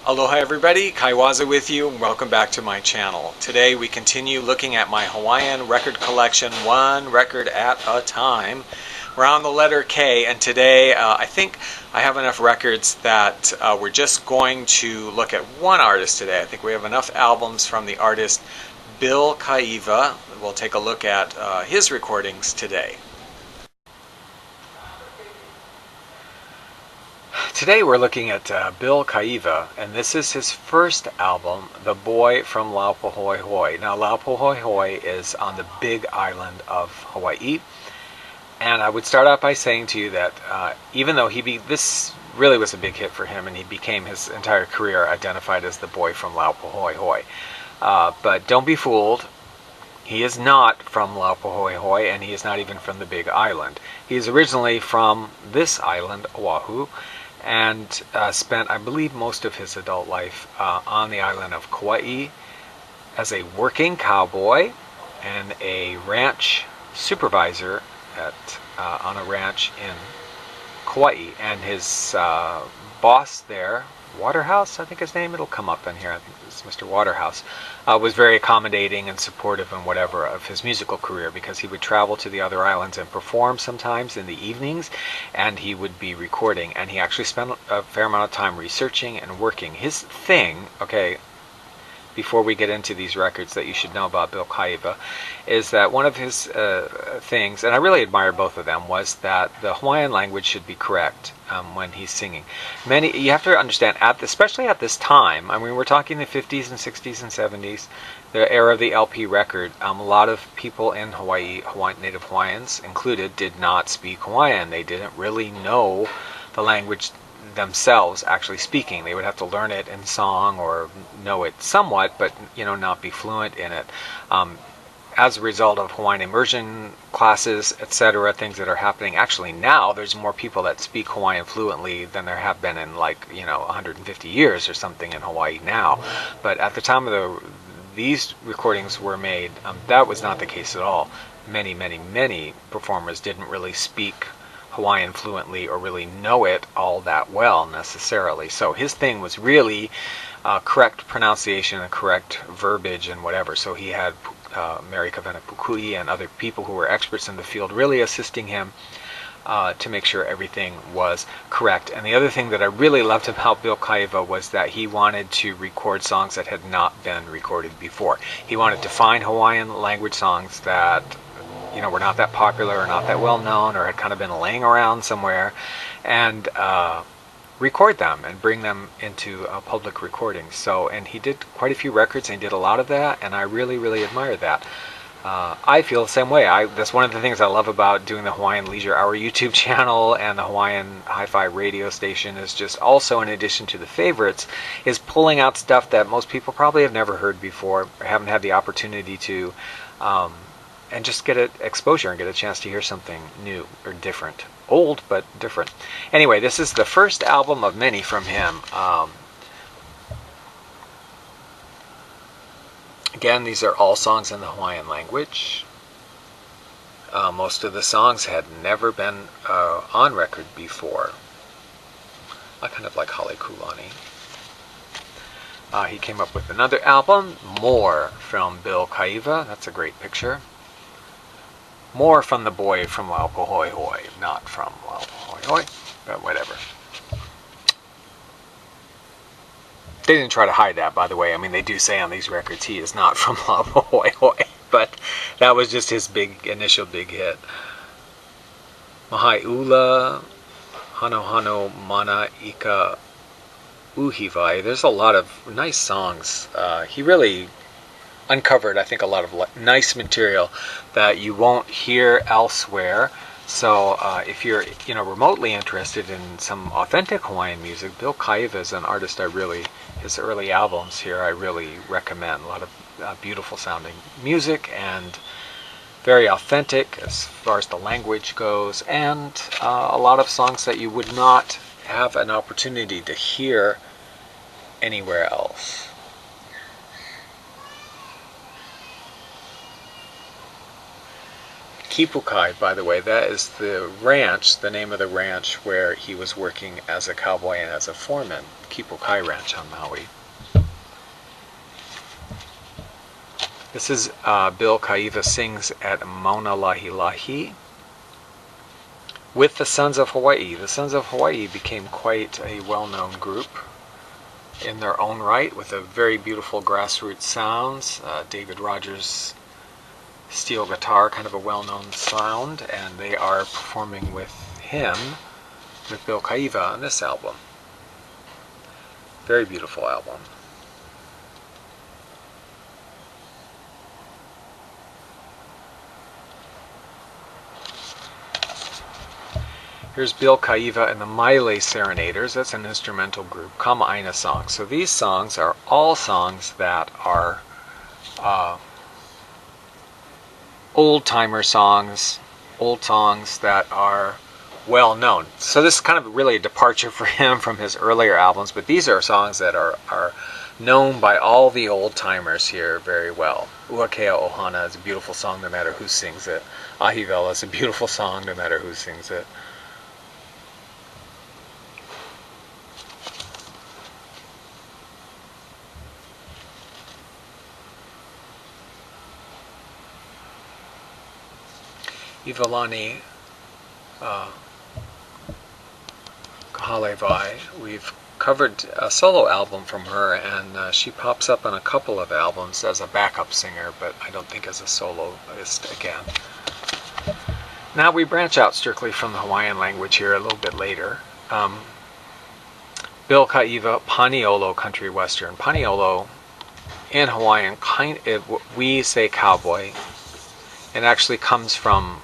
Aloha everybody, Kaiwa with you and welcome back to my channel. Today we continue looking at my Hawaiian record collection, one record at a time. We're on the letter K, and today I think I have enough records that we're just going to look at one artist today. I think we have enough albums from the artist Bill Kaiwa. We'll take a look at his recordings today. Today we're looking at Bill Kaiwa, and this is his first album, The Boy from Laupahoehoe. Now Laupahoehoe is on the big island of Hawaii, and I would start out by saying to you that even though this really was a big hit for him, and he became his entire career identified as the boy from Laupahoehoe. But don't be fooled. He is not from Laupahoehoe, and he is not even from the big island. He is originally from this island, Oahu, and spent, I believe, most of his adult life on the island of Kauai as a working cowboy and a ranch supervisor on a ranch in Kauai. And his boss there, Waterhouse, I think his name, it'll come up in here, I think it's Mr. Waterhouse, was very accommodating and supportive and whatever of his musical career, because he would travel to the other islands and perform sometimes in the evenings, and he would be recording, and he actually spent a fair amount of time researching and working. His thing, okay, before we get into these records that you should know about Bill Kaiwa, is that one of his things, and I really admire both of them, was that the Hawaiian language should be correct when he's singing. You have to understand, especially at this time, I mean, we're talking the 50s and 60s and 70s, the era of the LP record. A lot of people in Hawaii, native Hawaiians included, did not speak Hawaiian. They didn't really know the language themselves actually speaking. They would have to learn it in song or know it somewhat, but not be fluent in it. As a result of Hawaiian immersion classes, etc., things that are happening. Actually now there's more people that speak Hawaiian fluently than there have been in 150 years or something in Hawaii now. But at the time of these recordings were made, that was not the case at all. Many performers didn't really speak Hawaiian fluently or really know it all that well necessarily. So his thing was really correct pronunciation and correct verbiage and whatever. So he had Mary Kavena Pukui and other people who were experts in the field really assisting him to make sure everything was correct. And the other thing that I really loved about Bill Kaiwa was that he wanted to record songs that had not been recorded before. He wanted to find Hawaiian language songs that were not that popular or not that well known or had kind of been laying around somewhere, and record them and bring them into public recordings. So, and he did quite a few records, and he did a lot of that, and I really admire that. I feel the same way. That's one of the things I love about doing the Hawaiian Leisure Hour YouTube channel and the Hawaiian Hi-Fi radio station, is just also, in addition to the favorites, is pulling out stuff that most people probably have never heard before or haven't had the opportunity to, and just get exposure and get a chance to hear something new or different. Old, but different. Anyway, this is the first album of many from him. Again, these are all songs in the Hawaiian language. Most of the songs had never been on record before. I kind of like Hale Kulani. He came up with another album, More, from Bill Kaiwa. That's a great picture. More from the boy from Laupahoehoe, not from Laupahoehoe, but whatever. They didn't try to hide that, by the way. I mean, they do say on these records he is not from Laupahoehoe, but that was just his initial big hit. Mahaiula, Hano Hano Mana Ika Uhivai. There's a lot of nice songs. He really uncovered, I think, a lot of nice material that you won't hear elsewhere. So if you're remotely interested in some authentic Hawaiian music, Bill Kaiwa is an artist his early albums here I really recommend. A lot of beautiful sounding music and very authentic as far as the language goes, and a lot of songs that you would not have an opportunity to hear anywhere else. Kipukai, by the way. That is the ranch, the name of the ranch where he was working as a cowboy and as a foreman. Kipukai Ranch on Maui. This is Bill Kaiwa sings at Mauna Lahi Lahi with the Sons of Hawaii. The Sons of Hawaii became quite a well-known group in their own right, with a very beautiful grassroots sounds. David Rogers' steel guitar, kind of a well-known sound, and they are performing with him, with Bill Kaiwa, on this album. Very beautiful album. Here's Bill Kaiwa and the Maile Serenaders. That's an instrumental group, Kama'aina songs. So these songs are all songs that are old-timer songs, old songs that are well known. So this is kind of really a departure for him from his earlier albums, but these are songs that are known by all the old-timers here very well. Uakea Ohana is a beautiful song no matter who sings it. Ahivela is a beautiful song no matter who sings it. Ivalani Kahalevai. We've covered a solo album from her, and she pops up on a couple of albums as a backup singer, but I don't think as a soloist again. Now we branch out strictly from the Hawaiian language here a little bit later. Bill Kaiwa, Paniolo Country Western. Paniolo in Hawaiian, we say cowboy. It actually comes from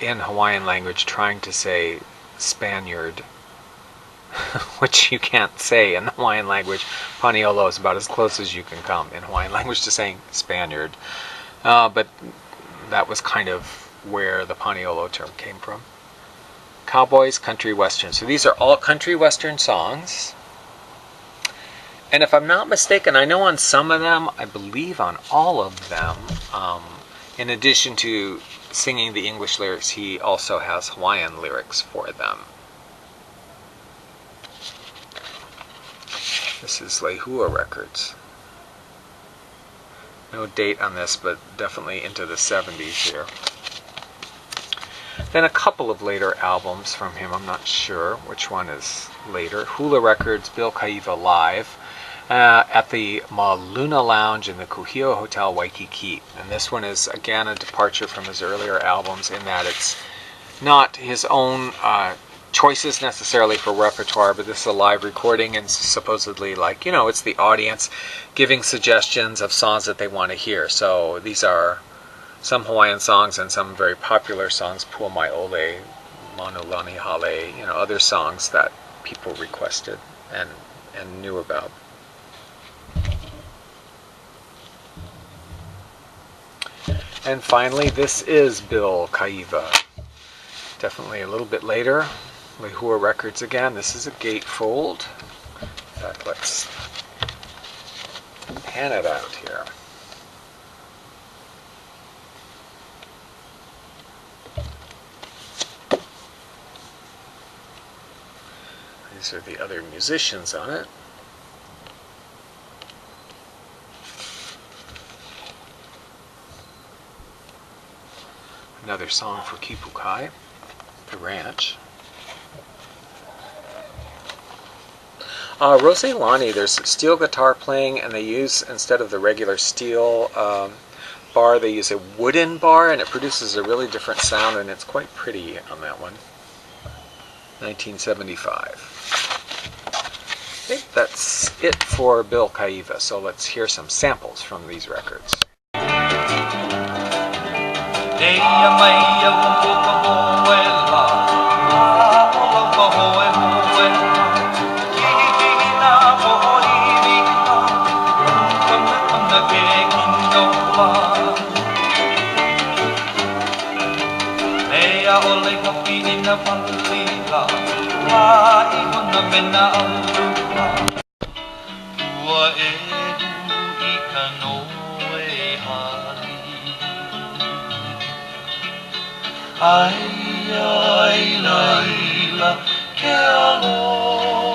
in Hawaiian language trying to say Spaniard, which you can't say in Hawaiian language. Paniolo is about as close as you can come in Hawaiian language to saying Spaniard. But that was kind of where the Paniolo term came from. Cowboys, country western. So these are all country western songs. And if I'm not mistaken, I know on some of them, I believe on all of them, in addition to singing the English lyrics, he also has Hawaiian lyrics for them. This is Lehua Records. No date on this, but definitely into the 70s here. Then a couple of later albums from him, I'm not sure which one is later. Hula Records, Bill Kaiwa Live, at the Maluna Lounge in the Kuhio Hotel, Waikiki. And this one is, again, a departure from his earlier albums in that it's not his own choices necessarily for repertoire, but this is a live recording and supposedly, like, you know, it's the audience giving suggestions of songs that they want to hear. So these are some Hawaiian songs and some very popular songs, Pua Mai Ole, Manulani Hale, you know, other songs that people requested and knew about. And finally, this is Bill Kaiwa. Definitely a little bit later. Lehua Records again. This is a gatefold. In fact, let's pan it out here. These are the other musicians on it. Another song for Kipukai, the ranch. Roselani, there's steel guitar playing, and they use, instead of the regular steel bar, they use a wooden bar, and it produces a really different sound, and it's quite pretty on that one. 1975. I think that's it for Bill Kaiwa, so let's hear some samples from these records. Ai ai laila ke aloha.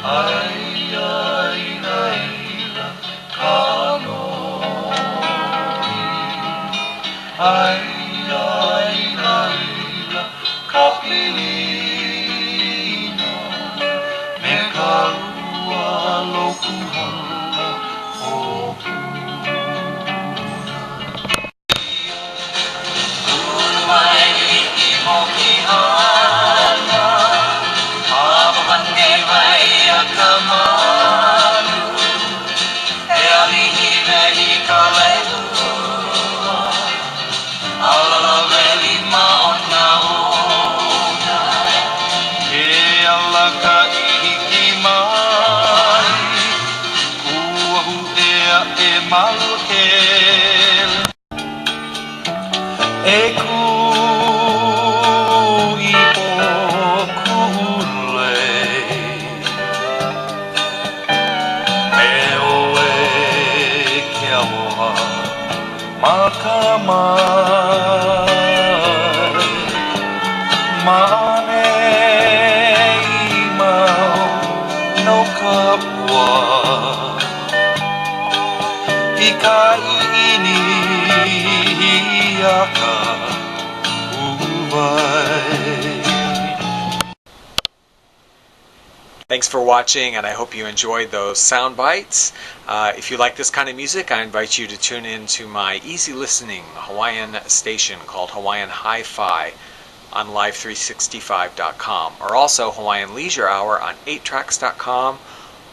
Ai ai laila ka aloha. Ai ai laila ka pilina. Me ka ua loku hana o e ku I poku lei me oe ke aloha ma ka mai mane I mau no ka pua I ka ini aka Thanks for watching, and I hope you enjoyed those sound bites. If you like this kind of music, I invite you to tune in to my easy listening Hawaiian station called Hawaiian Hi-Fi on live365.com, or also Hawaiian Leisure Hour on 8tracks.com,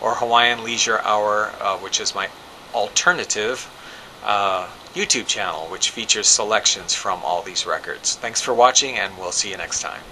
or Hawaiian Leisure Hour, which is my alternative YouTube channel, which features selections from all these records. Thanks for watching, and we'll see you next time.